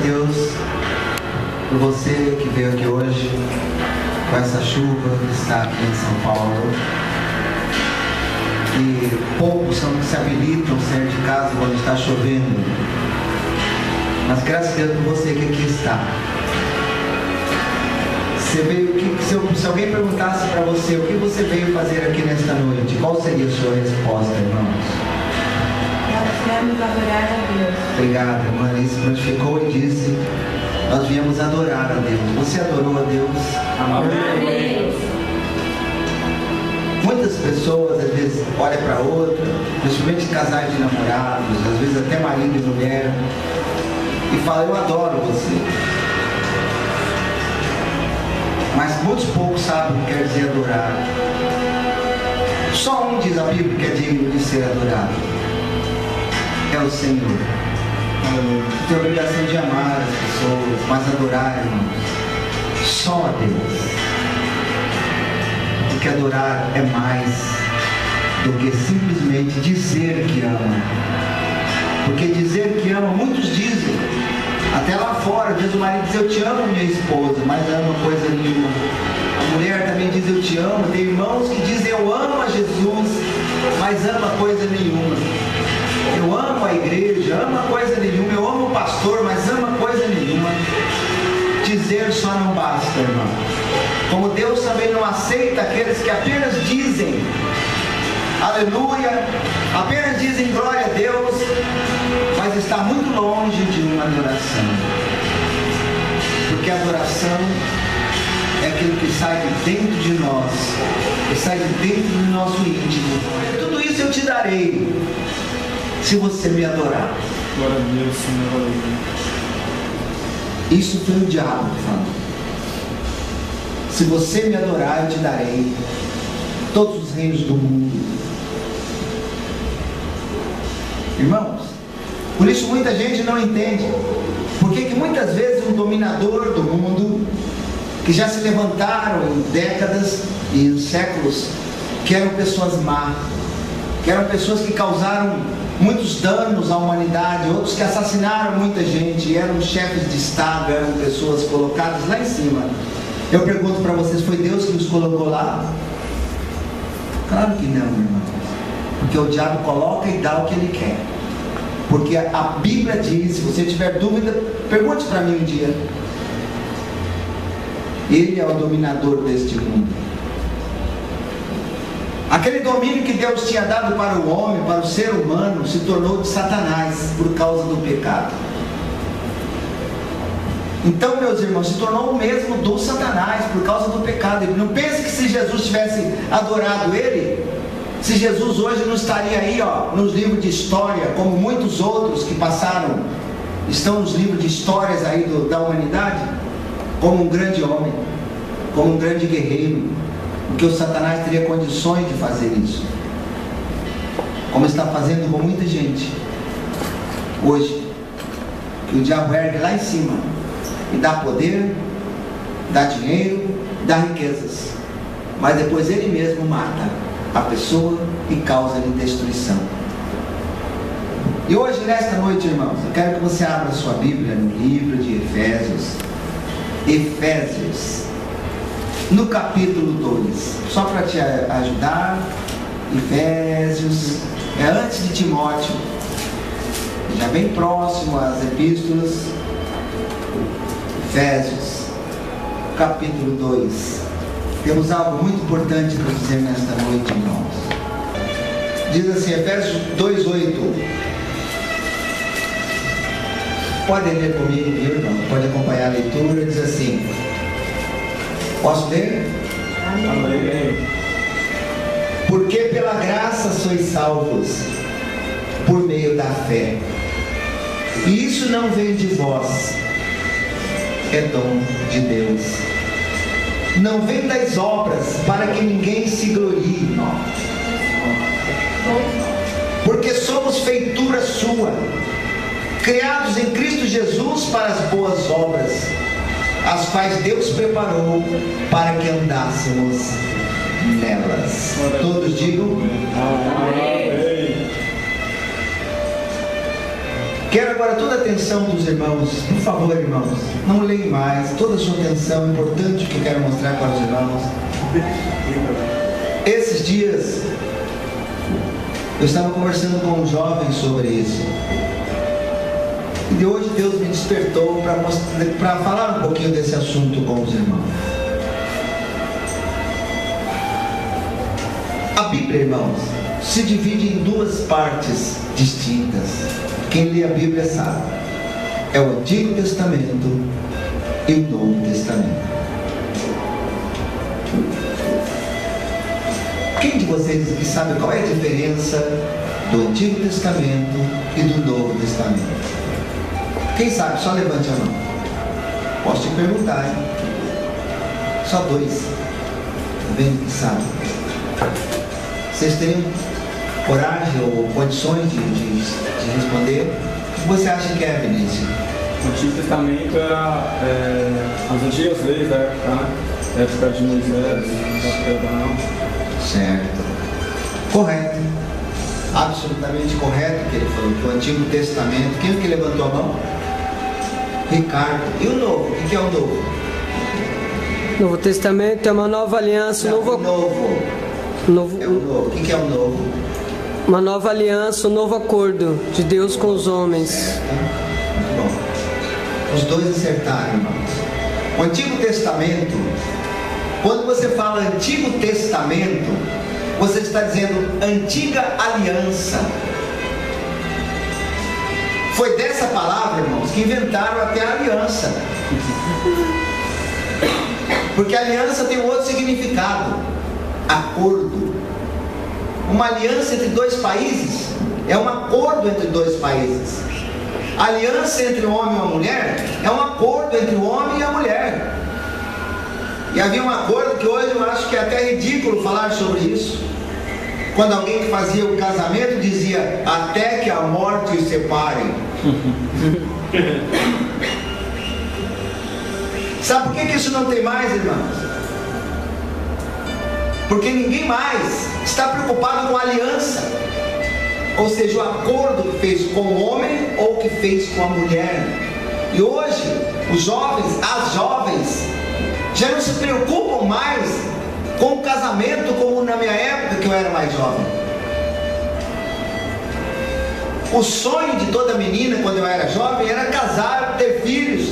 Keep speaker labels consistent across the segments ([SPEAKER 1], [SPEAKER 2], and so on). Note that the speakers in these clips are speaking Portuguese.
[SPEAKER 1] Deus por você que veio aqui hoje, com essa chuva que está aqui em São Paulo. E poucos são que se habilitam a sair de casa quando está chovendo. Mas graças a Deus por você que aqui está. Você veio, se alguém perguntasse para você o que você veio fazer aqui nesta noite, qual seria a sua resposta, irmãos?
[SPEAKER 2] Nós viemos adorar a Deus.
[SPEAKER 1] Obrigado, irmã. Ele se prontificou e disse: nós viemos adorar a Deus. Você adorou a Deus?
[SPEAKER 2] Amém.
[SPEAKER 1] Muitas pessoas às vezes olham para outra, principalmente casais de namorados, às vezes até marido e mulher, e falam: eu adoro você. Mas muitos poucos sabem o que quer dizer adorar. Só um diz a Bíblia que é digno de ser adorado: é o Senhor. Tem a obrigação de amar as pessoas, mas adorar, irmãos, só a Deus. Porque adorar é mais do que simplesmente dizer que ama. Porque dizer que ama, muitos dizem, até lá fora, diz o marido, diz: eu te amo, minha esposa, mas ama coisa nenhuma. A mulher também diz: eu te amo. Tem irmãos que dizem: eu amo a Jesus, mas ama coisa nenhuma. Eu amo a igreja, ama coisa nenhuma. Eu amo o pastor, mas ama coisa nenhuma. Dizer só não basta, irmão. Como Deus também não aceita aqueles que apenas dizem aleluia, apenas dizem glória a Deus, mas está muito longe de uma adoração. Porque a adoração é aquilo que sai de dentro de nós, que sai de dentro do nosso íntimo. Tudo isso eu te darei se você me adorar.
[SPEAKER 3] Glória a Deus, Senhor.
[SPEAKER 1] Isso foi o diabo que falou. Se você me adorar, eu te darei todos os reinos do mundo. Irmãos, por isso muita gente não entende. Porque que muitas vezes um dominador do mundo, que já se levantaram em décadas e em séculos, que eram pessoas más, que eram pessoas que causaram muitos danos à humanidade, outros que assassinaram muita gente, eram chefes de Estado, eram pessoas colocadas lá em cima. Eu pergunto para vocês: foi Deus que os colocou lá? Claro que não, irmão. Porque o diabo coloca e dá o que ele quer. Porque a Bíblia diz, se você tiver dúvida, pergunte para mim um dia. Ele é o dominador deste mundo. Aquele domínio que Deus tinha dado para o homem, para o ser humano, se tornou de Satanás por causa do pecado. Então, meus irmãos, se tornou o mesmo do Satanás por causa do pecado. Não pense que se Jesus tivesse adorado ele, se Jesus hoje não estaria aí, nos livros de história, como muitos outros que passaram, estão nos livros de histórias aí da humanidade, como um grande homem, como um grande guerreiro, porque o Satanás teria condições de fazer isso, como está fazendo com muita gente hoje, que o diabo ergue lá em cima e dá poder, dá dinheiro, dá riquezas, mas depois ele mesmo mata a pessoa e causa-lhe destruição. E hoje, nesta noite, irmãos, eu quero que você abra a sua Bíblia no livro de Efésios, no capítulo 2, só para te ajudar. Efésios, é antes de Timóteo, já bem próximo às epístolas. Efésios, capítulo 2. Temos algo muito importante para dizer nesta noite, irmãos. Diz assim, Efésios 2:8. Pode ler comigo, viu, irmão? Pode acompanhar a leitura. Diz assim. Posso ler?
[SPEAKER 3] Amém.
[SPEAKER 1] Porque pela graça sois salvos, por meio da fé. E isso não vem de vós, é dom de Deus. Não vem das obras, para que ninguém se glorie. Porque somos feitura sua, criados em Cristo Jesus para as boas obras, as quais Deus preparou para que andássemos nelas. Todos digam amém. Quero agora toda a atenção dos irmãos. Por favor, irmãos, não leem mais. Toda a sua atenção, é importante o que eu quero mostrar para os irmãos. Esses dias eu estava conversando com um jovem sobre isso. E de hoje Deus me despertou para falar um pouquinho desse assunto com os irmãos. A Bíblia, irmãos, se divide em duas partes distintas. Quem lê a Bíblia sabe. É o Antigo Testamento e o Novo Testamento. Quem de vocês aqui sabe qual é a diferença do Antigo Testamento e do Novo Testamento? Quem sabe? Só levante a mão. Posso te perguntar, hein? Só dois. Tá vendo que sabe? Vocês teriam coragem ou condições de responder? O que você acha que é, Vinícius?
[SPEAKER 3] O Antigo Testamento era as antigas leis da época, né? Da época de Moisés, da época de Abraão.
[SPEAKER 1] Certo. Correto. Absolutamente correto o que ele falou. Que o Antigo Testamento. Quem é que levantou a mão? Ricardo. E o Novo? O que é o Novo?
[SPEAKER 4] Novo Testamento é uma nova aliança.
[SPEAKER 1] Não, o Novo. É o Novo. O que é o Novo?
[SPEAKER 4] Uma nova aliança, um novo acordo de Deus com os homens.
[SPEAKER 1] Certo. Muito bom. Os dois acertaram, irmãos. O Antigo Testamento, quando você fala Antigo Testamento, você está dizendo Antiga Aliança. Foi dessa palavra, irmãos, que inventaram até a aliança. Porque aliança tem um outro significado. Acordo. Uma aliança entre dois países é um acordo entre dois países. A aliança entre o homem e a mulher é um acordo entre o homem e a mulher. E havia um acordo que hoje eu acho que é até ridículo falar sobre isso. Quando alguém que fazia o casamento dizia até que a morte os separe. Sabe por que isso não tem mais, irmãos? Porque ninguém mais está preocupado com a aliança, ou seja, o acordo que fez com o homem ou que fez com a mulher. E hoje os jovens, as jovens já não se preocupam mais com o casamento como na minha época que eu era mais jovem. O sonho de toda menina quando eu era jovem era casar, ter filhos.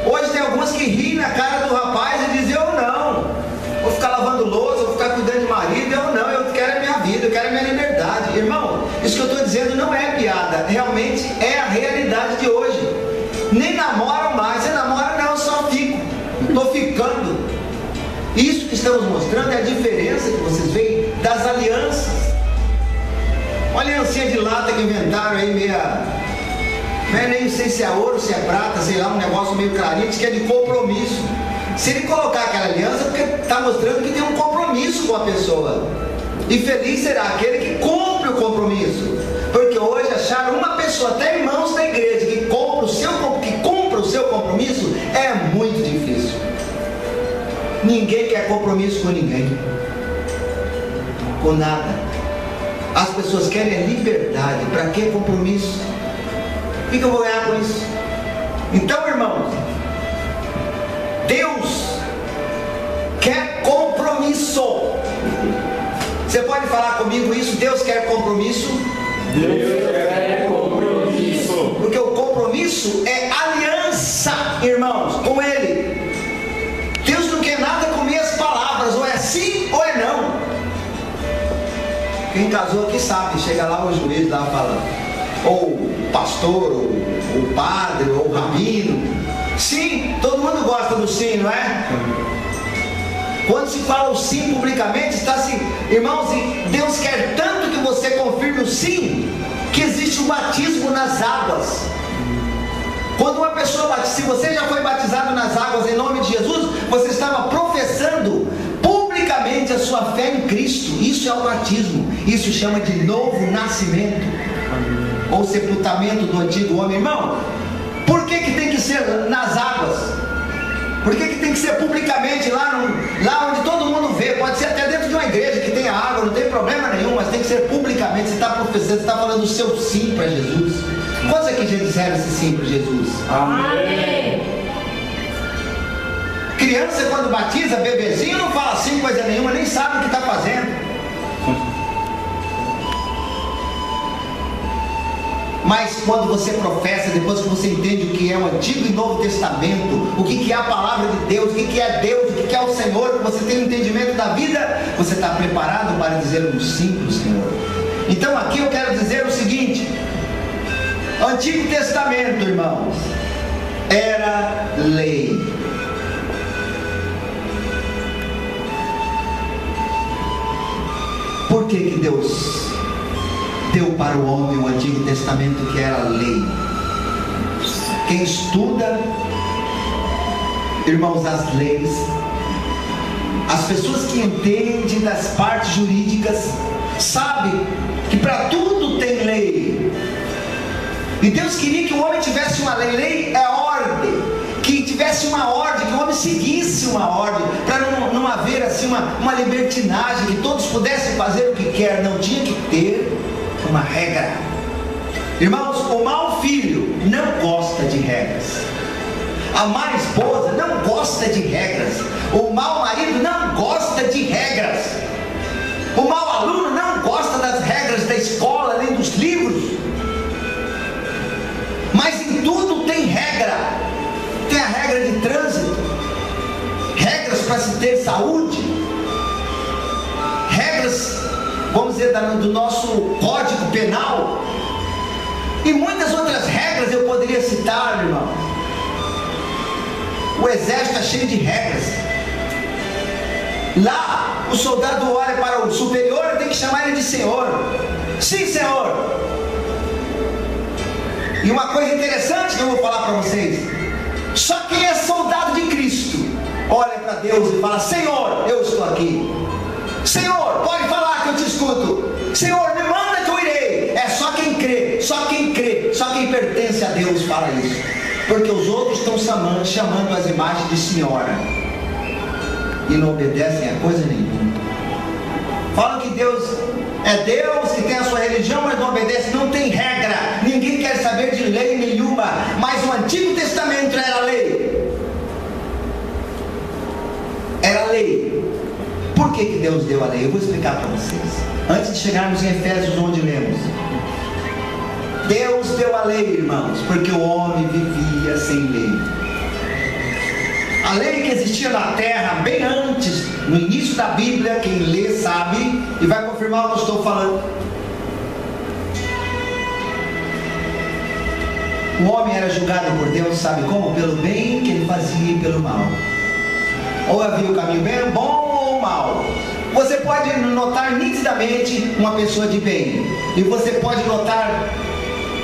[SPEAKER 1] Hoje tem algumas que riem na cara do rapaz e dizem: eu não, vou ficar lavando louça, vou ficar cuidando de marido, eu não, eu quero a minha vida, eu quero a minha liberdade. Irmão, isso que eu estou dizendo não é piada, realmente é a realidade de hoje. Nem namoram mais. Você namora? Não, eu só fico, estou ficando. Isso que estamos mostrando é a diferença que vocês veem das alianças. Uma aliancinha de lata que inventaram aí, nem sei se é ouro, se é prata, sei lá, um negócio meio clarinho, que é de compromisso. Se ele colocar aquela aliança, porque está mostrando que tem um compromisso com a pessoa. E feliz será aquele que cumpre o compromisso. Porque hoje achar uma pessoa, até irmãos da igreja, que cumpra o seu compromisso, é muito difícil. Ninguém quer compromisso com ninguém. Com nada. As pessoas querem liberdade. Para que compromisso? O que eu vou ganhar com isso? Então, irmãos, Deus quer compromisso. Você pode falar comigo isso? Deus quer compromisso?
[SPEAKER 3] Deus quer compromisso.
[SPEAKER 1] Porque o compromisso é aliança, irmãos, com Ele. Deus não quer nada com minhas palavras, ou é sim ou é não. Quem casou aqui sabe, chega lá o juiz lá falando, ou o pastor, ou o padre, ou o rabino. Sim, todo mundo gosta do sim, não é? Quando se fala o sim publicamente, está assim, irmãos, Deus quer tanto que você confirme o sim, que existe o batismo nas águas. Quando uma pessoa batiza, se você já foi batizado nas águas em nome de Jesus, você estava professando publicamente a sua fé em Cristo. Isso é o batismo. Isso chama de novo nascimento, ou sepultamento do antigo homem. Irmão, por que tem que ser nas águas? Por que tem que ser publicamente, lá onde todo mundo vê? Pode ser até dentro de uma igreja que tenha água, não tem problema nenhum, mas tem que ser publicamente. Você está professando, você está falando o seu sim para Jesus. Quantos aqui já disseram esse sim para Jesus?
[SPEAKER 2] Amém.
[SPEAKER 1] Criança, quando batiza, bebezinho, não fala assim coisa nenhuma, nem sabe o que está fazendo. Mas quando você professa, depois que você entende o que é o Antigo e Novo Testamento, o que é a palavra de Deus, o que é Deus, o que é o Senhor, que você tem um entendimento da vida, você está preparado para dizer um sim para o Senhor. Então aqui eu quero dizer o seguinte: Antigo Testamento, irmãos, era lei. Por que Deus deu para o homem o Antigo Testamento, que era lei? Quem estuda, irmãos, as leis, as pessoas que entendem das partes jurídicas, sabem que para tudo tem lei. E Deus queria que o homem tivesse uma lei. Lei é ordem, que tivesse uma ordem, que o homem seguisse uma ordem, para não haver assim uma libertinagem, que todos pudessem fazer o que quer. Não tinha que ter uma regra. Irmãos, o mau filho não gosta de regras. A má esposa não gosta de regras. O mau marido não gosta de regras. O mau aluno não gosta das regras da escola, nem dos livros. Mas em tudo tem regra. Tem a regra de trânsito, regras para se ter saúde, regras, vamos dizer, do nosso Código Penal, e muitas outras regras eu poderia citar, irmão. O exército está cheio de regras. Lá o soldado olha para o superior e tem que chamar ele de senhor. Sim, senhor. E uma coisa interessante que eu vou falar para vocês: só quem é soldado de Cristo olha para Deus e fala: Senhor, eu estou aqui. Senhor, pode falar que eu te escuto. Senhor, me manda que eu irei. É só quem crê, só quem crê, só quem pertence a Deus fala isso. Porque os outros estão chamando as imagens de senhora e não obedecem a coisa nenhuma. Falam que Deus é Deus, que tem a sua religião, mas não obedece. Não tem regra. Ninguém quer saber de lei nenhuma. Mas o Antigo Testamento era lei. Era lei. Por que Deus deu a lei? Eu vou explicar para vocês. Antes de chegarmos em Efésios, onde lemos, Deus deu a lei, irmãos, porque o homem vivia sem lei. A lei que existia na terra bem antes, no início da Bíblia, quem lê sabe e vai confirmar o que eu estou falando. O homem era julgado por Deus, sabe como? Pelo bem que ele fazia e pelo mal. Ou havia o caminho bem, bom ou mal. Você pode notar nitidamente uma pessoa de bem, e você pode notar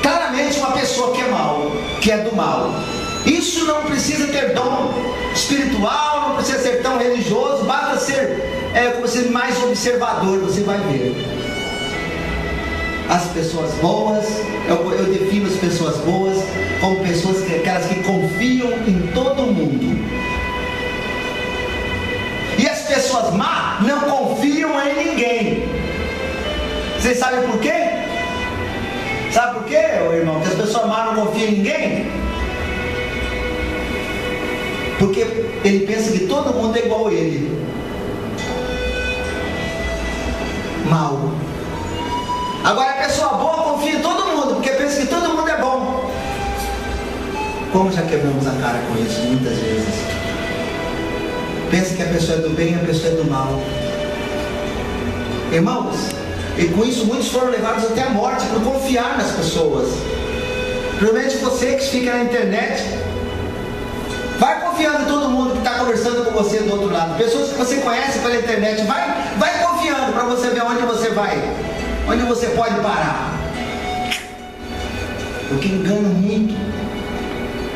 [SPEAKER 1] claramente uma pessoa que é mal, que é do mal. Isso não precisa ter dom espiritual, não precisa ser tão religioso, basta ser mais observador, você vai ver. As pessoas boas, eu defino as pessoas boas como pessoas aquelas que confiam em todo mundo. E as pessoas más não confiam em ninguém. Vocês sabem por quê? Sabe por quê, irmão? Que as pessoas más não confiam em ninguém? Porque ele pensa que todo mundo é igual a ele. Mal. Agora a pessoa boa confia em todo mundo, porque pensa que todo mundo é bom. Como já quebramos a cara com isso muitas vezes. Pensa que a pessoa é do bem e a pessoa é do mal. Irmãos, e com isso muitos foram levados até a morte por confiar nas pessoas. Provavelmente você que fica na internet, vai confiando em todo mundo que está conversando com você do outro lado. Pessoas que você conhece pela internet, vai confiando para você ver onde você vai, onde você pode parar. Porque engana muito.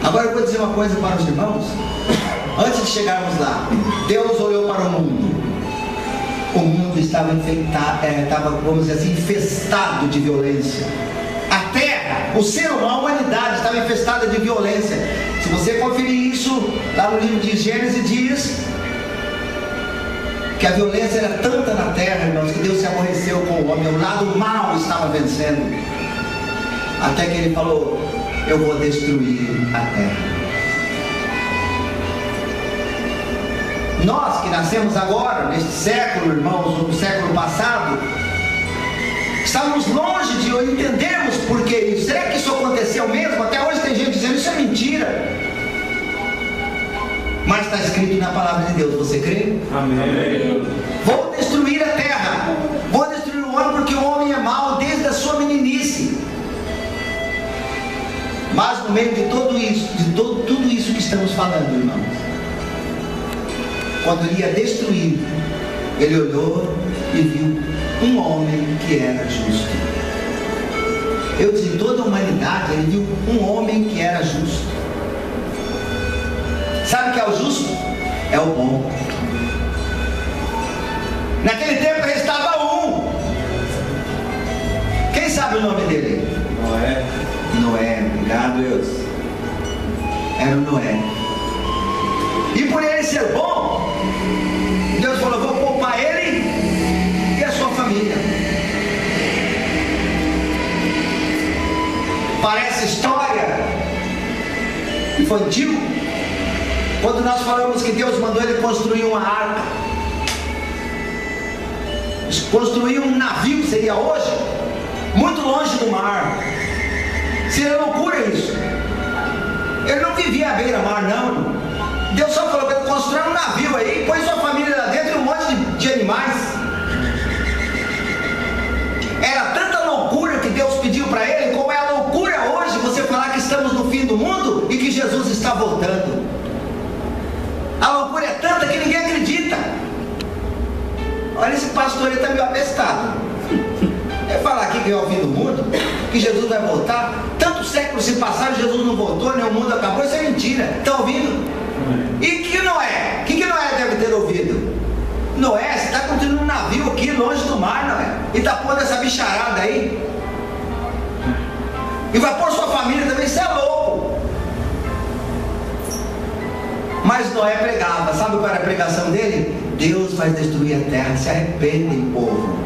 [SPEAKER 1] Agora eu vou dizer uma coisa para os irmãos. Antes de chegarmos lá, Deus olhou para o mundo. O mundo estava vamos dizer assim, infestado de violência. A terra, o ser humano, a humanidade estava infestada de violência. Se você conferir isso lá no livro de Gênesis, diz que a violência era tanta na terra, irmãos, que Deus se aborreceu com o homem. O lado mal estava vencendo. Até que ele falou: eu vou destruir a terra. Nós que nascemos agora, neste século, irmãos, no século passado, estamos longe de entendermos por que isso. Será que isso aconteceu mesmo? Até hoje tem gente dizendo isso é mentira. Mas está escrito na palavra de Deus, você crê?
[SPEAKER 3] Amém.
[SPEAKER 1] Vou destruir a terra, vou destruir o homem, porque o homem é mau desde a sua meninice. Mas no meio de tudo isso que estamos falando, irmãos, quando ele ia destruir, ele olhou e viu um homem que era justo. Eu disse, em toda a humanidade, ele viu um homem que era justo. Sabe o que é o justo? É o bom. Naquele tempo restava um. Quem sabe o nome dele?
[SPEAKER 3] Noé.
[SPEAKER 1] Noé, obrigado, Deus. Era o Noé. E por ele ser bom, Deus falou: vou poupar ele e a sua família. Parece história infantil quando nós falamos que Deus mandou ele construir uma arca, construir um navio, seria hoje, muito longe do mar. Seria loucura isso. Ele não vivia à beira-mar, não. Deus só falou para ele construir um navio aí, põe sua família lá dentro e um monte de animais. Era tanta loucura que Deus pediu para ele, como é a loucura hoje você falar que estamos no fim do mundo e que Jesus está voltando. A loucura é tanta que ninguém acredita. Olha, esse pastor, ele está meio abestado. Ele falar aqui que é o fim do mundo, que Jesus vai voltar. Tantos séculos se passaram, Jesus não voltou, nem o mundo acabou. Isso é mentira. Está ouvindo? E que Noé? O que Noé deve ter ouvido? Noé, você está construindo um navio aqui longe do mar, Noé, e está pondo essa bicharada aí, e vai pôr sua família também. Isso é louco. Mas Noé pregava. Sabe qual era a pregação dele? Deus vai destruir a terra, se arrependem, povo.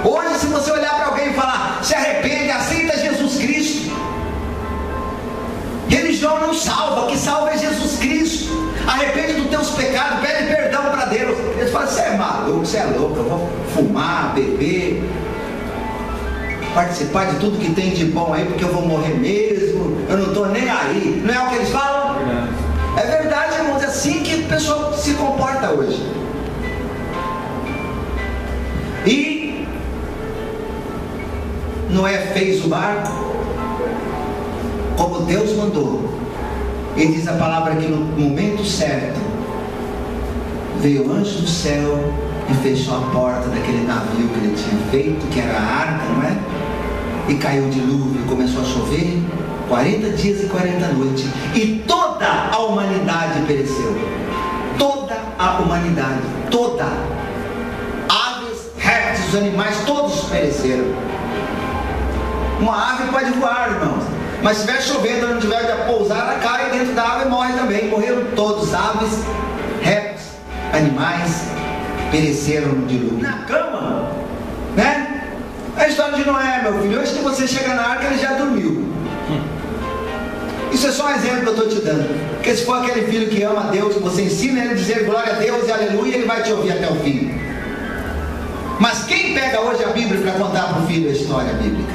[SPEAKER 1] Hoje, se você olhar para alguém e falar: se arrepende, aceita Jesus Cristo. Religião não salva, o que salva é Jesus Cristo. Arrepende dos teus pecados, pede perdão para Deus. Eles falam: você é maluco, você é louco, eu vou fumar, beber, participar de tudo que tem de bom aí, porque eu vou morrer mesmo, eu não estou nem aí. Não é o que eles falam? É verdade, irmãos, é assim que o pessoal se comporta hoje. E Noé fez o barco como Deus mandou. E diz a palavra que no momento certo veio o anjo do céu e fechou a porta daquele navio que ele tinha feito, que era a arca, não é? E caiu o dilúvio, começou a chover 40 dias e 40 noites, e toda a humanidade pereceu. Toda a humanidade, toda. Aves, répteis, os animais, todos pereceram. Uma ave pode voar, irmãos, mas se estiver chovendo, não tiver de pousar, ela cai dentro da ave e morre também. Morreram todos, aves, répteis, animais, pereceram no dilúvio. Na cama, né? A história de Noé, meu filho. Hoje que você chega na arca, ele já dormiu. Isso é só um exemplo que eu estou te dando. Porque se for aquele filho que ama a Deus, que você ensina ele a dizer glória a Deus e aleluia, ele vai te ouvir até o fim. Mas quem pega hoje a Bíblia para contar para o filho a história bíblica?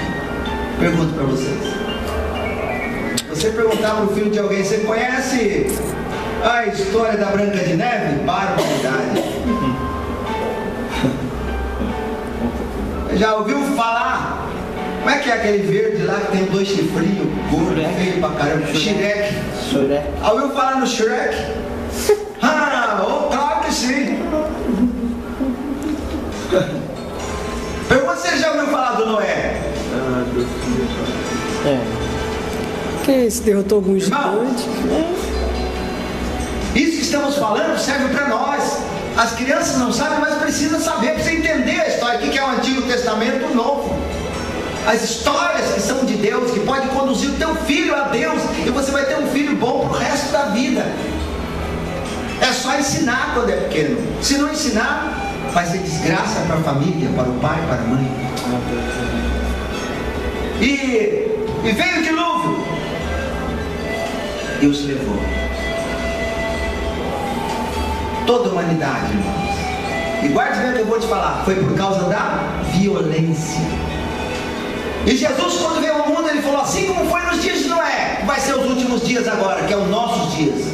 [SPEAKER 1] Pergunto para vocês. Você perguntar para o filho de alguém: você conhece a história da Branca de Neve? Barbaridade. Já ouviu falar? Como é que é aquele verde lá que tem 2 chifrinhos, gordo, feio pra caramba? Shrek. Ouviu falar no Shrek? Claro que sim. Pergunta se ele já ouviu falar do Noé.
[SPEAKER 4] Quem se derrotou algum gigante?
[SPEAKER 1] Isso que estamos falando serve para nós. As crianças não sabem, mas precisam saber, para você entender a história. O que é o Antigo Testamento e o Novo. As histórias que são de Deus, que podem conduzir o teu filho a Deus, e você vai ter um filho bom para o resto da vida. É só ensinar quando é pequeno. Se não ensinar, vai ser desgraça para a família, para o pai, para a mãe. E e veio o dilúvio. Deus levou toda a humanidade, irmãos. E guarde bem o que eu vou te falar, foi por causa da violência. E Jesus, quando veio ao mundo, ele falou: assim como foi nos dias de Noé, vai ser os últimos dias agora, que é os nossos dias.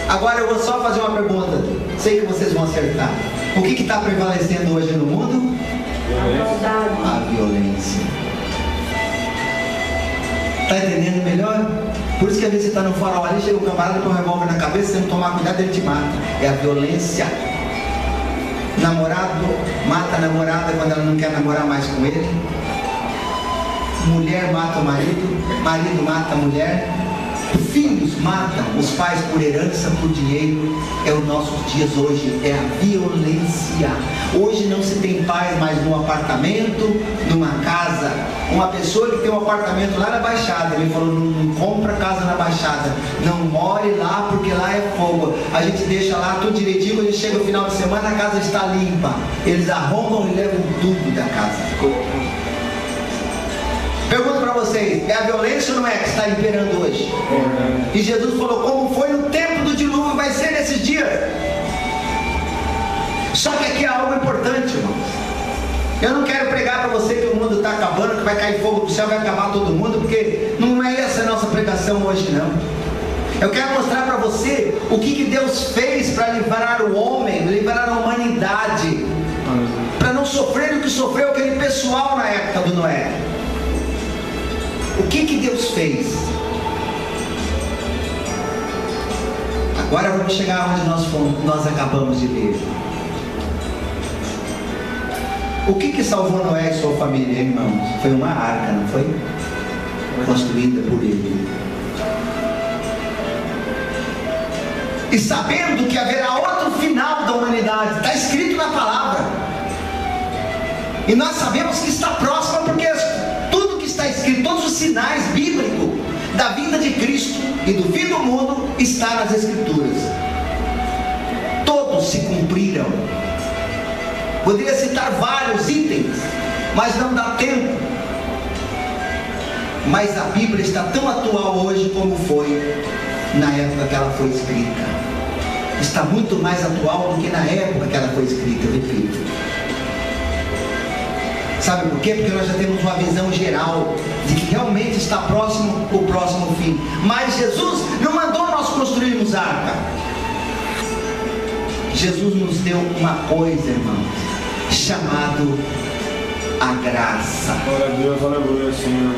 [SPEAKER 1] Agora eu vou só fazer uma pergunta, sei que vocês vão acertar. O que está prevalecendo hoje no mundo? A violência. Está entendendo melhor? Por isso que às vezes você está no farol ali, chega um camarada com um revólver na cabeça, se não tomar cuidado ele te mata. É a violência. Namorado mata a namorada quando ela não quer namorar mais com ele. Mulher mata o marido, marido mata a mulher. Filhos matam os pais por herança, por dinheiro. É os nossos dias hoje, é a violência. Hoje não se tem paz mais num apartamento, numa casa. Uma pessoa que tem um apartamento lá na Baixada, ele falou: não compra casa na Baixada, não more lá porque lá é fogo. A gente deixa lá tudo direitinho, quando chega o final de semana a casa está limpa. Eles arrombam e levam tudo da casa. Pergunto para vocês, é a violência ou não é que está imperando hoje? E Jesus falou: como foi no tempo do dilúvio, vai ser nesses dias. Só que aqui é algo importante, irmãos. Eu não quero pregar para você que o mundo está acabando, que vai cair fogo do céu, vai acabar todo mundo, porque não é essa a nossa pregação hoje, não. Eu quero mostrar para você o que Deus fez para livrar o homem, livrar a humanidade, para não sofrer o que sofreu aquele pessoal na época do Noé. O que Deus fez? Agora vamos chegar onde nós acabamos de ler. O que salvou Noé e sua família, irmãos? Foi uma arca, não foi? Construída por ele. E sabendo que haverá outro final da humanidade, está escrito na palavra. E nós sabemos que está próximo, porque tudo que está escrito, todos os sinais bíblicos da vinda de Cristo e do fim do mundo está nas Escrituras. Todos se cumpriram. Poderia citar vários itens, mas não dá tempo. Mas a Bíblia está tão atual hoje como foi na época que ela foi escrita. Está muito mais atual do que na época que ela foi escrita, eu repito. Sabe por quê? Porque nós já temos uma visão geral de que realmente está próximo o próximo fim. Mas Jesus não mandou nós construirmos arca. Jesus nos deu uma coisa, irmãos, chamado a graça.
[SPEAKER 3] Glória a Deus, aleluia, Senhor.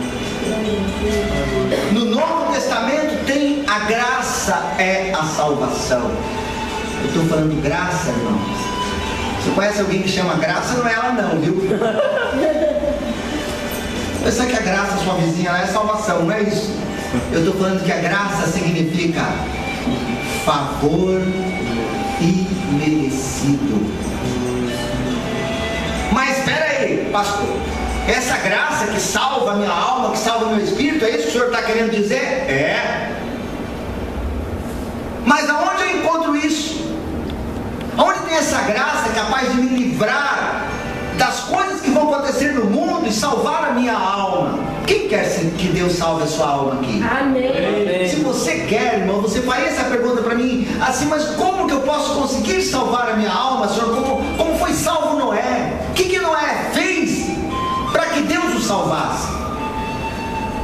[SPEAKER 1] No Novo Testamento tem a graça, é a salvação. Eu estou falando graça, irmãos. Você conhece alguém que chama graça? Não é ela não, viu? Pensa que a graça, sua vizinha, ela é salvação, não é isso? Eu estou falando que a graça significa favor imerecido. Mas espera aí, pastor, essa graça que salva a minha alma, que salva o meu espírito, é isso que o senhor está querendo dizer? É. Mas aonde eu encontro isso? Onde tem essa graça capaz de me livrar das coisas que vão acontecer no mundo e salvar a minha alma? Quem quer que Deus salve a sua alma aqui?
[SPEAKER 2] Amém.
[SPEAKER 1] Se você quer, irmão, você faria essa pergunta para mim assim: mas como que eu posso conseguir salvar a minha alma, Senhor? Como foi salvo Noé? O que Noé fez para que Deus o salvasse?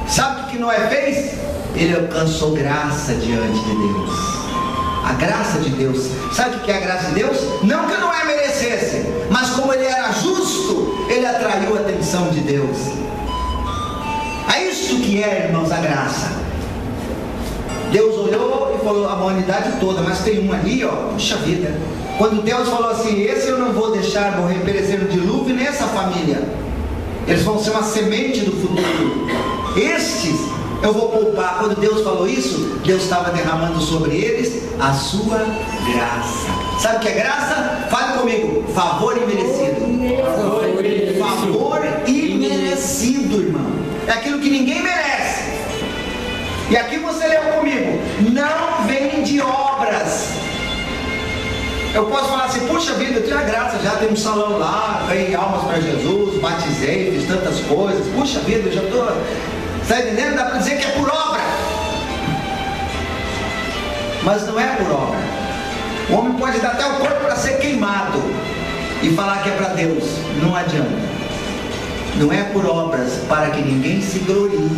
[SPEAKER 1] Sabe o que Noé fez? Ele alcançou graça diante de Deus. A graça de Deus. Sabe o que é a graça de Deus? Não que Noé merecesse, mas como ele era justo, ele atraiu a atenção de Deus. É isso que é, irmãos, a graça. Deus olhou e falou: a humanidade toda, mas tem um ali, ó, puxa vida. Quando Deus falou assim: esse eu não vou deixar morrer, perecer no dilúvio, nem essa família. Eles vão ser uma semente do futuro. Estes eu vou poupar. Quando Deus falou isso, Deus estava derramando sobre eles a sua graça. Sabe o que é graça? Fale comigo: favor imerecido. Favor imerecido, irmão. É aquilo que ninguém merece. E aqui você leu comigo: não vem de obras. Eu posso falar assim, puxa vida, eu tenho a graça, já tem um salão lá, ganhei almas para Jesus, batizei, fiz tantas coisas, puxa vida, eu já estou, está entendendo? Dá para dizer que é por obra, mas não é por obra. O homem pode dar até o corpo para ser queimado e falar que é para Deus, não adianta. Não é por obras para que ninguém se glorie.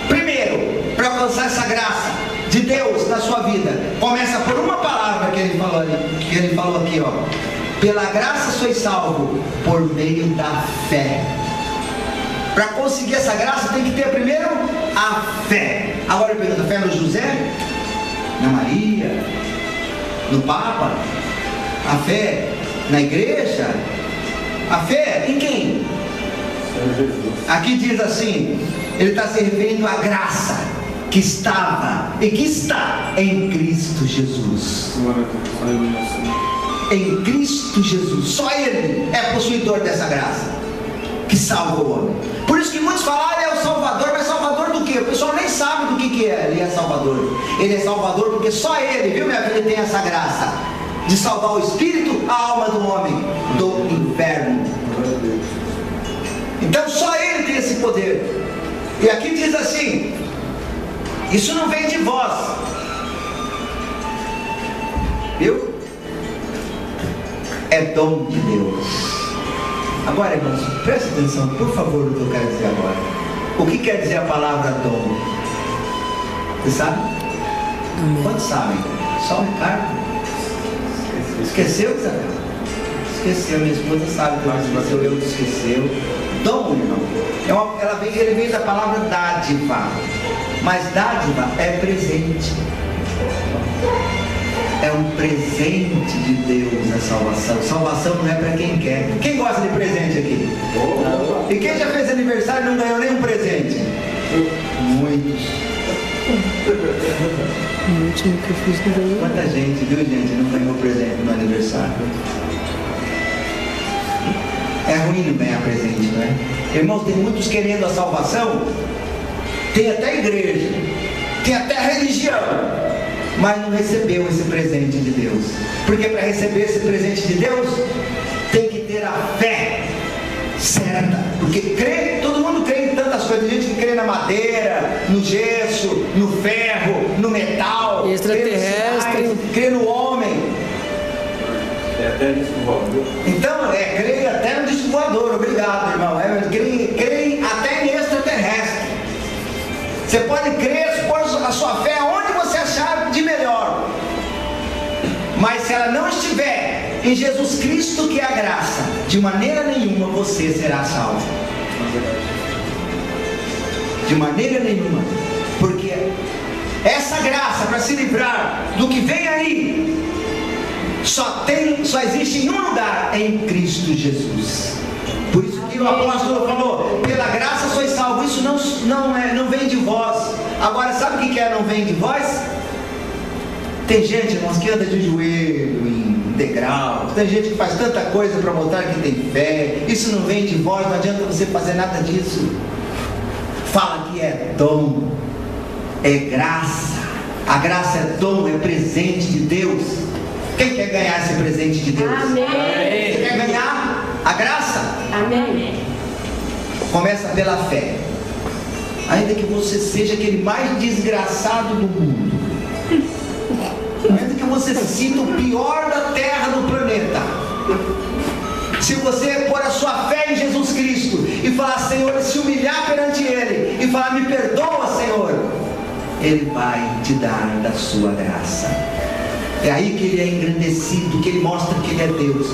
[SPEAKER 1] Primeiro, para alcançar essa graça de Deus na sua vida, começa por uma palavra que ele falou aqui, ó. Pela graça sois salvo por meio da fé. Para conseguir essa graça tem que ter primeiro a fé. Agora eu pergunto, fé no José, na Maria, no Papa, a fé na igreja, a fé em quem? Aqui diz assim, ele está se referindo à graça que estava e que está em Cristo Jesus. Em Cristo Jesus, só Ele é possuidor dessa graça que salva o homem. Por isso que muitos falam, ele é o Salvador, mas Salvador do quê? O pessoal nem sabe do que é. Ele é Salvador. Ele é Salvador porque só Ele, viu minha filha, tem essa graça de salvar o espírito, a alma do homem do inferno. Então só Ele tem esse poder. E aqui diz assim, isso não vem de vós, viu? É dom de Deus. Agora, irmãos, presta atenção, por favor, no que eu quero dizer agora. O que quer dizer a palavra dom? Você sabe? Quantos sabem? Só o Ricardo. Esqueceu, Isabel? Esqueceu, minha esposa sabe que esqueceu, eu esqueceu. Dom, irmão, ele vem da palavra dádiva, mas dádiva é presente, é um presente de Deus a salvação. Salvação não é para quem quer. Quem gosta de presente aqui? E quem já fez aniversário e não ganhou nenhum presente? Muitos.
[SPEAKER 4] O último que eu fiz não ganhou.
[SPEAKER 1] Quanta gente, viu gente, não ganhou presente no aniversário? É ruim não ganhar presente, não é? Irmãos, tem muitos querendo a salvação, tem até igreja, tem até religião, mas não recebeu esse presente de Deus. Porque para receber esse presente de Deus, tem que ter a fé certa. Porque crê, todo mundo crê em tantas coisas. Tem gente que crê na madeira, no gesso, no ferro, no metal,
[SPEAKER 4] extraterrestre,
[SPEAKER 1] crê no homem.
[SPEAKER 3] Até disco voador.
[SPEAKER 1] Então, crê até no disco voador, obrigado, irmão. Crê até em extraterrestre. Você pode crer, pôr a sua fé onde você achar de melhor. Mas se ela não estiver em Jesus Cristo, que é a graça, de maneira nenhuma você será salvo. De maneira nenhuma. Porque essa graça para se livrar do que vem aí, só existe em um lugar, em Cristo Jesus. Por isso que o apóstolo falou, pela graça sois salvos. Isso não vem de vós. Agora sabe o que é não vem de vós? Tem gente, irmãos, que anda de joelho em degrau, tem gente que faz tanta coisa para mostrar que tem fé. Isso não vem de vós, não adianta você fazer nada disso. Fala que é dom, é graça. A graça é dom, é presente de Deus. Quem quer ganhar esse presente de Deus?
[SPEAKER 2] Amém.
[SPEAKER 1] Você quer ganhar a graça?
[SPEAKER 2] Amém.
[SPEAKER 1] Começa pela fé. Ainda que você seja aquele mais desgraçado do mundo, ainda que você se sinta o pior da terra do planeta, se você pôr a sua fé em Jesus Cristo e falar, Senhor, se humilhar perante Ele e falar, me perdoa, Senhor, Ele vai te dar da sua graça. É aí que Ele é engrandecido, que Ele mostra que Ele é Deus.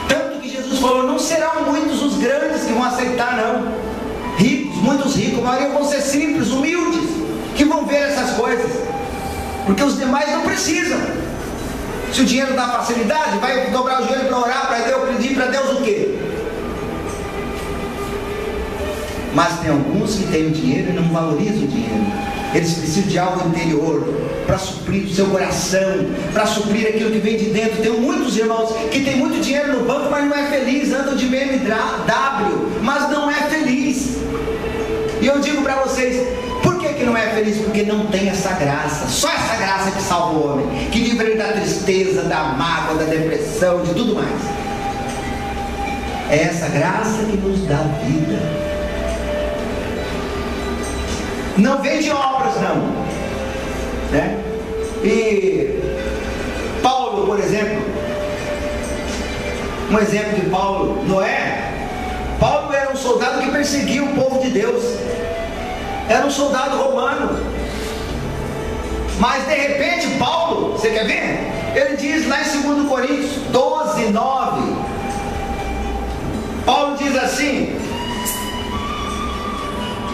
[SPEAKER 1] Tanto que Jesus falou, não serão muitos os grandes que vão aceitar, não. Ricos, muitos ricos, a maioria vão ser simples, humildes, que vão ver essas coisas. Porque os demais não precisam. Se o dinheiro dá facilidade, vai dobrar o joelho para orar, para Deus, pedir para Deus o quê? Mas tem alguns que têm o dinheiro e não valorizam o dinheiro. Eles precisam de algo interior para suprir o seu coração, para suprir aquilo que vem de dentro. Tem muitos irmãos que têm muito dinheiro no banco, mas não é feliz, andam de BMW, mas não é feliz. E eu digo para vocês, por que que não é feliz? Porque não tem essa graça. Só essa graça que salva o homem, que livra ele da tristeza, da mágoa, da depressão, de tudo mais. É essa graça que nos dá vida. Não vem de obras, não, né? E Paulo, por exemplo, um exemplo de Paulo, Noé. Paulo era um soldado que perseguia o povo de Deus, era um soldado romano, mas de repente Paulo, você quer ver? Ele diz lá em 2 Coríntios 12, 9, Paulo diz assim: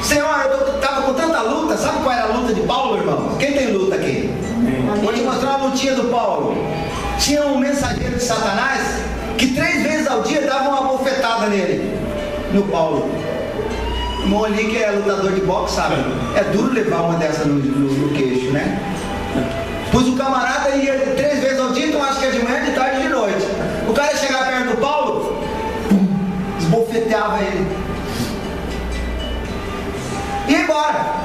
[SPEAKER 1] Senhor, eu estava com tanta luta. Sabe qual era a luta de Paulo, irmãos? Quem tem luta aqui? Vou te mostrar uma lutinha do Paulo. Tinha um mensageiro de Satanás que 3 vezes ao dia dava uma bofetada nele, no Paulo. O irmão ali que é lutador de boxe, sabe? É duro levar uma dessa no queixo, né? Pois o camarada ia 3 vezes ao dia, então acho que é de manhã, de tarde e de noite. O cara ia chegar perto do Paulo, esbofeteava ele e ia embora.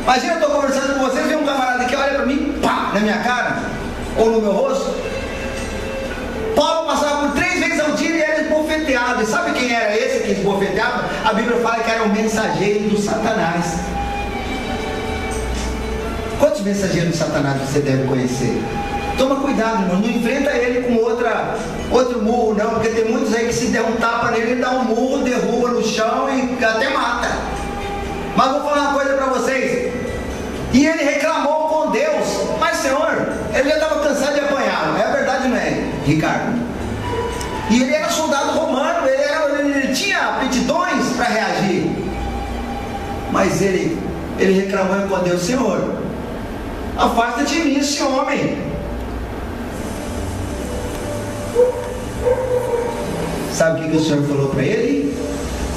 [SPEAKER 1] Imagina, eu estou conversando com vocês, vem um camarada que olha para mim, pá, na minha cara, ou no meu rosto. Paulo passava por 3 vezes ao dia e era esbofeteado. E sabe quem era esse que esbofeteava? A Bíblia fala que era um mensageiro do Satanás. Quantos mensageiros de Satanás você deve conhecer? Toma cuidado, irmão, não enfrenta ele com outro murro, não, porque tem muitos aí que se der um tapa nele, ele dá um murro, derruba no chão e até mata. Mas vou falar uma coisa para vocês. E ele reclamou com Deus: mas Senhor, ele já estava cansado de apanhar. É verdade, não é, Ricardo? E ele era soldado romano, ele tinha aptidões para reagir. Mas ele reclamou com Deus: Senhor, afasta de mim esse homem. Sabe o que o Senhor falou para ele?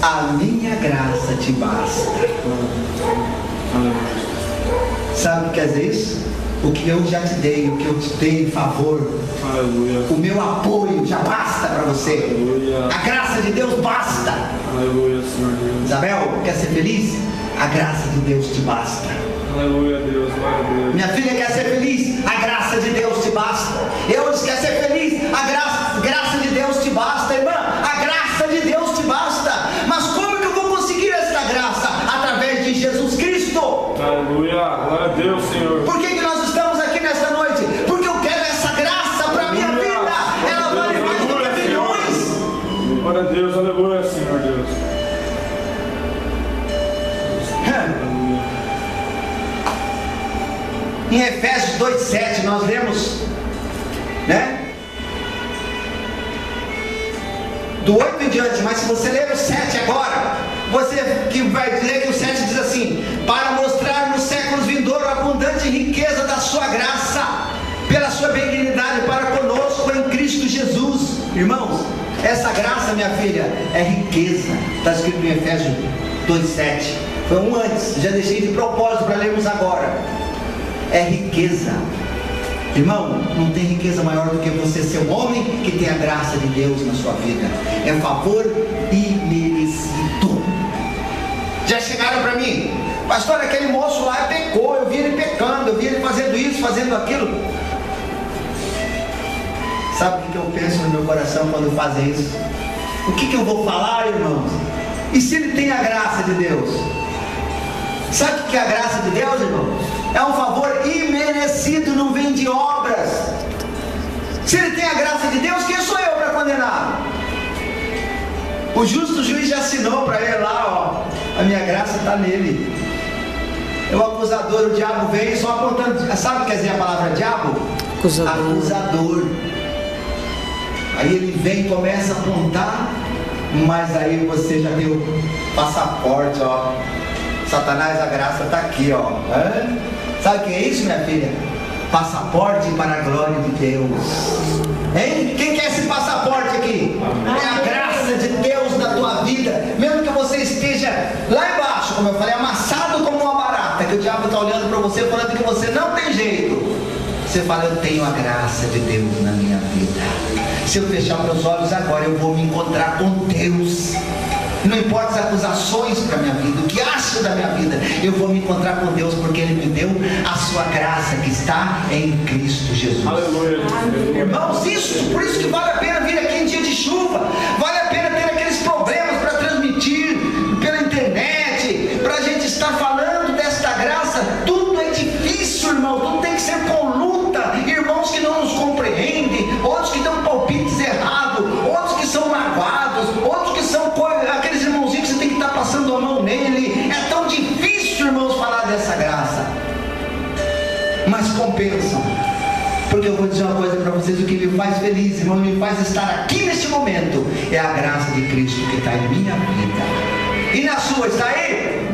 [SPEAKER 1] A minha graça te basta. Sabe o que quer dizer isso? O que eu já te dei, o que eu te dei em favor, aleluia, o meu apoio já basta para você. Aleluia. A graça de Deus basta. Aleluia, Senhor Deus. Isabel, quer ser feliz? A graça de Deus te basta.
[SPEAKER 3] Aleluia, Deus, glória a Deus.
[SPEAKER 1] Minha filha quer ser feliz? A graça de Deus te basta. Eudes quer ser feliz? A graça de Deus te basta. Irmã, a graça de Deus te basta. Mas como que eu vou conseguir essa graça? Através de Jesus Cristo.
[SPEAKER 3] Aleluia, glória a Deus, Senhor.
[SPEAKER 1] Por que nós estamos aqui nesta noite? Porque eu quero essa graça para a minha vida. Ela vale mais do que milhões.
[SPEAKER 3] Glória a Deus, aleluia, Senhor Deus.
[SPEAKER 1] Em Efésios 2,7 nós lemos, né? Do 8 em diante, mas se você ler o 7 agora, você que vai dizer que o 7 diz assim: para mostrar nos séculos vindouros a abundante riqueza da sua graça, pela sua benignidade para conosco em Cristo Jesus. Irmãos, essa graça, minha filha, é riqueza. Está escrito em Efésios 2,7. Foi um antes, já deixei de propósito para lermos agora. É riqueza. Irmão, não tem riqueza maior do que você ser um homem que tem a graça de Deus na sua vida. É favor imerecido. Já chegaram para mim: pastor, aquele moço lá pecou, eu vi ele pecando, eu vi ele fazendo isso, fazendo aquilo. Sabe o que eu penso no meu coração quando fazem isso? O que eu vou falar, irmãos? E se ele tem a graça de Deus? Sabe o que é a graça de Deus, irmão? É um favor imerecido, não vem de obras. Se ele tem a graça de Deus, quem sou eu para condená-lo? O justo juiz já assinou para ele lá, ó, a minha graça está nele. É o acusador, o diabo vem só apontando. Sabe o que quer dizer a palavra diabo? Acusador. Aí ele vem e começa a apontar, mas aí você já tem o passaporte, ó. Satanás, a graça está aqui, ó. Sabe o que é isso, minha filha? Passaporte para a glória de Deus. Hein? Quem quer esse passaporte aqui? É a graça de Deus na tua vida. Mesmo que você esteja lá embaixo, como eu falei, amassado como uma barata, que o diabo está olhando para você, falando que você não tem jeito. Você fala: eu tenho a graça de Deus na minha vida. Se eu fechar meus olhos agora, eu vou me encontrar com Deus. Não importa as acusações para a minha vida, o que acha da minha vida, vida. Eu vou me encontrar com Deus porque Ele me deu a sua graça que está em Cristo Jesus.
[SPEAKER 3] Aleluia.
[SPEAKER 1] Irmãos, por isso que vale a pena vir aqui em dia de chuva, vale a pena ter aqueles problemas para transmitir pela internet, para a gente estar falando desta graça. Tudo é difícil, irmão, tudo tem que ser com luta. Irmãos que não nos compreendem, outros que dão palpites errados, outros que são magoados, outros que são aqueles irmãozinhos que você tem que estar passando a mão nele. É tão difícil, irmãos, falar dessa graça, mas compensam. Porque eu vou dizer uma coisa para vocês: o que me faz feliz, irmão, me faz estar aqui neste momento, é a graça de Cristo que está em minha vida. E na sua, está aí?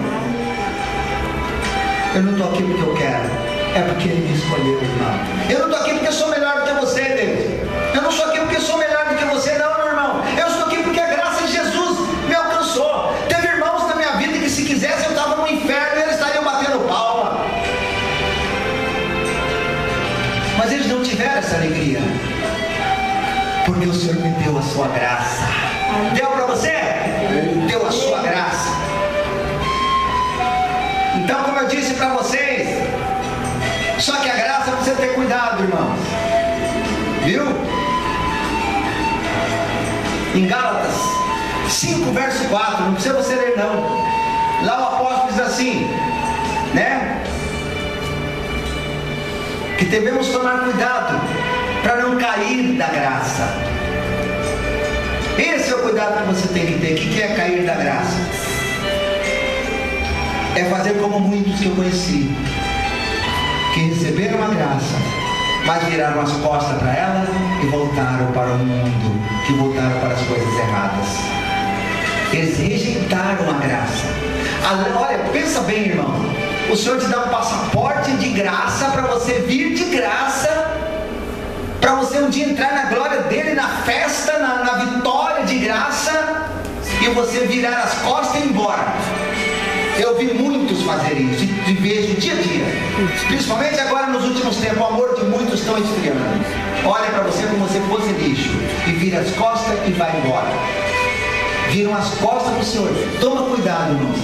[SPEAKER 1] Eu não estou aqui porque eu quero, é porque Ele me escolheu, irmão. Eu não estou aqui porque eu sou melhor do que você, Deus. Eu não estou aqui porque eu sou melhor do que você, não, meu irmão. Eu estou aqui porque a graça de Jesus me alcançou. Teve irmãos na minha vida que, se quisesse, eu estava no inferno e eles estariam batendo palma. Mas eles não tiveram essa alegria, porque o Senhor me deu a sua graça. Deu para você? Deu a sua graça. Então, como eu disse para vocês, só que a graça precisa ter cuidado, irmãos. Viu? Em Gálatas 5, verso 4, não precisa você ler não. Lá o apóstolo diz assim, né? Que devemos tomar cuidado para não cair da graça. Esse é o cuidado que você tem que ter. O que é cair da graça? É fazer como muitos que eu conheci, que receberam a graça, mas viraram as costas para ela e voltaram para o mundo, que voltaram para as coisas erradas. Eles rejeitaram a graça. Olha, pensa bem, irmão. O Senhor te dá um passaporte de graça para você vir de graça, para você um dia entrar na glória dele, na festa, na vitória de graça, e você virar as costas e ir embora. Eu vi muitos fazer isso e vejo dia a dia, principalmente agora nos últimos tempos. O amor de muitos estão esfriando. Olha para você como se fosse lixo e vira as costas e vai embora. Viram as costas do Senhor. Toma cuidado, irmãos.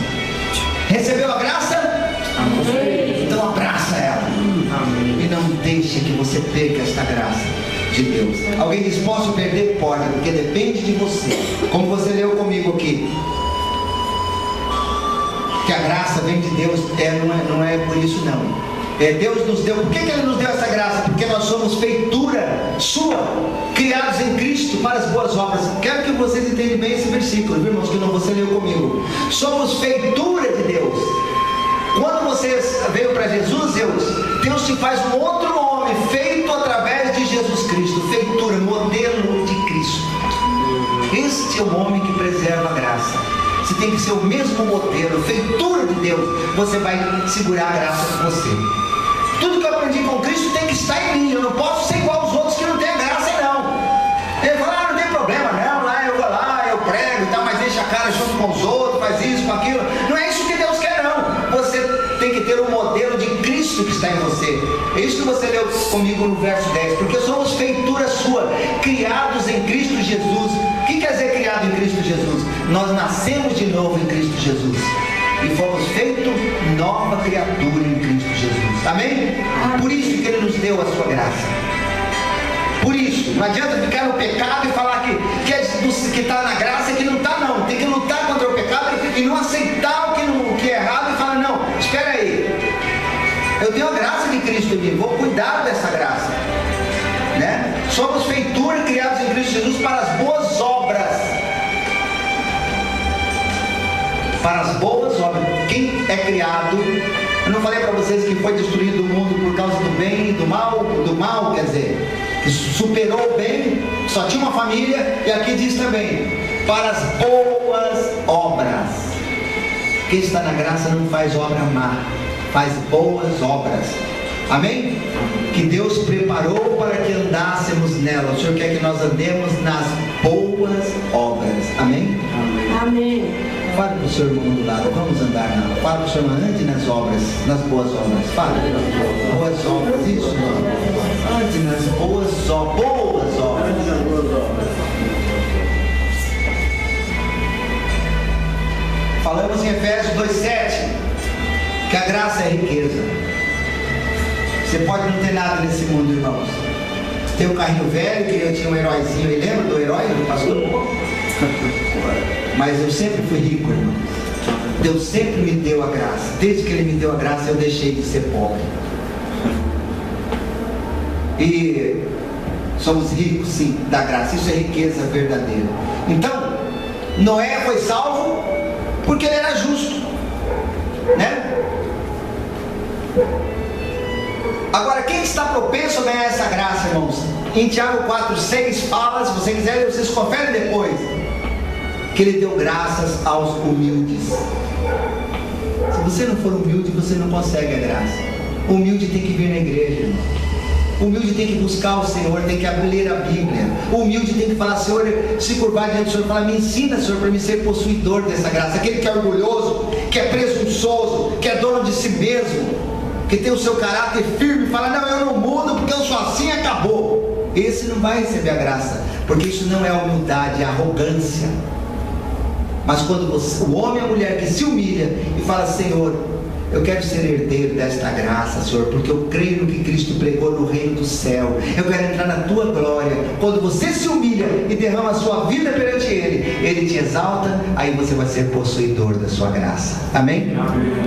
[SPEAKER 1] Recebeu a graça? Amém. Então abraça ela. Amém. E não deixe que você perca esta graça de Deus. Alguém diz: posso perder? Pode, porque depende de você. Como você leu comigo aqui, que a graça vem de Deus, não é por isso não. Deus nos deu. Por que Ele nos deu essa graça? Porque nós somos feitura sua, criados em Cristo para as boas obras. Quero que vocês entendam bem esse versículo, viu, irmãos, que não você leu comigo. Somos feitura de Deus. Quando você veio para Jesus, Deus te faz um outro nome, feito através de Jesus Cristo. Feitura, modelo de Cristo. Este é o homem que preserva a graça. Você tem que ser o mesmo modelo, feitura de Deus. Você vai segurar a graça com você. Tudo que eu aprendi com Cristo tem que estar em mim. Eu não posso ser igual aos outros que não têm a graça, não. Ele fala: não tem problema, não. Lá eu vou lá, eu prego e tal, mas deixa a cara junto com os outros, faz isso, com aquilo. Não é isso que Deus quer, não. Você tem que ter o modelo de Cristo que está em você. É isso que você leu comigo no verso 10. Porque somos feitura sua, criados em Cristo Jesus. O que quer dizer criado em Cristo Jesus? Nós nascemos de novo em Cristo Jesus e fomos feitos nova criatura em Cristo Jesus. Amém? Por isso que Ele nos deu a sua graça. Por isso, não adianta ficar no pecado e falar que está na graça e que não está, não. Tem que lutar contra o pecado e não aceitar o que é errado e falar: não, espera aí, eu tenho a graça de Cristo em mim, vou cuidar dessa graça, né? Somos feitura, criados em Cristo Jesus para as boas obras. Para as boas obras. Quem é criado, eu não falei para vocês que foi destruído o mundo por causa do bem e do mal? Do mal, quer dizer, superou o bem, só tinha uma família. E aqui diz também: para as boas obras. Quem está na graça não faz obra má, faz boas obras. Amém? Que Deus preparou para que andássemos nela. O Senhor quer que nós andemos nas boas obras. Amém?
[SPEAKER 2] Amém.
[SPEAKER 1] Fale para o seu irmão do lado: vamos andar não. Fale para o seu irmão: ande nas obras, nas boas obras. Fale, boas obras, isso, irmão. Ande nas boas obras. Boas obras. Falamos em Efésios 2,7. graça é riqueza. Você pode não ter nada nesse mundo, irmãos. Tem um carrinho velho, que eu tinha um heróizinho, e lembra do herói, do pastor? Mas eu sempre fui rico, irmãos. Deus sempre me deu a graça. Desde que Ele me deu a graça, eu deixei de ser pobre. E somos ricos, sim, da graça. Isso é riqueza verdadeira. Então, Noé foi salvo porque ele era justo, né? Agora, quem está propenso a ganhar essa graça, irmãos? Em Tiago 4,6 fala, se vocês quiserem, vocês conferem depois, que Ele deu graças aos humildes. Se você não for humilde, você não consegue a graça. O humilde tem que vir na igreja, irmão. O humilde tem que buscar o Senhor, tem que ler a Bíblia. O humilde tem que falar, Senhor, se curvar diante do Senhor, falar, me ensina, Senhor, para me ser possuidor dessa graça. Aquele que é orgulhoso, que é presunçoso, que é dono de si mesmo, que tem o seu caráter firme, fala, não, eu não mudo porque eu sou assim, acabou. Esse não vai receber a graça, porque isso não é humildade, é arrogância. Mas quando você, o homem e a mulher que se humilha e fala, Senhor, eu quero ser herdeiro desta graça, Senhor, porque eu creio no que Cristo pregou no reino do céu. Eu quero entrar na tua glória. Quando você se humilha e derrama a sua vida perante Ele, Ele te exalta, aí você vai ser possuidor da sua graça. Amém? Amém.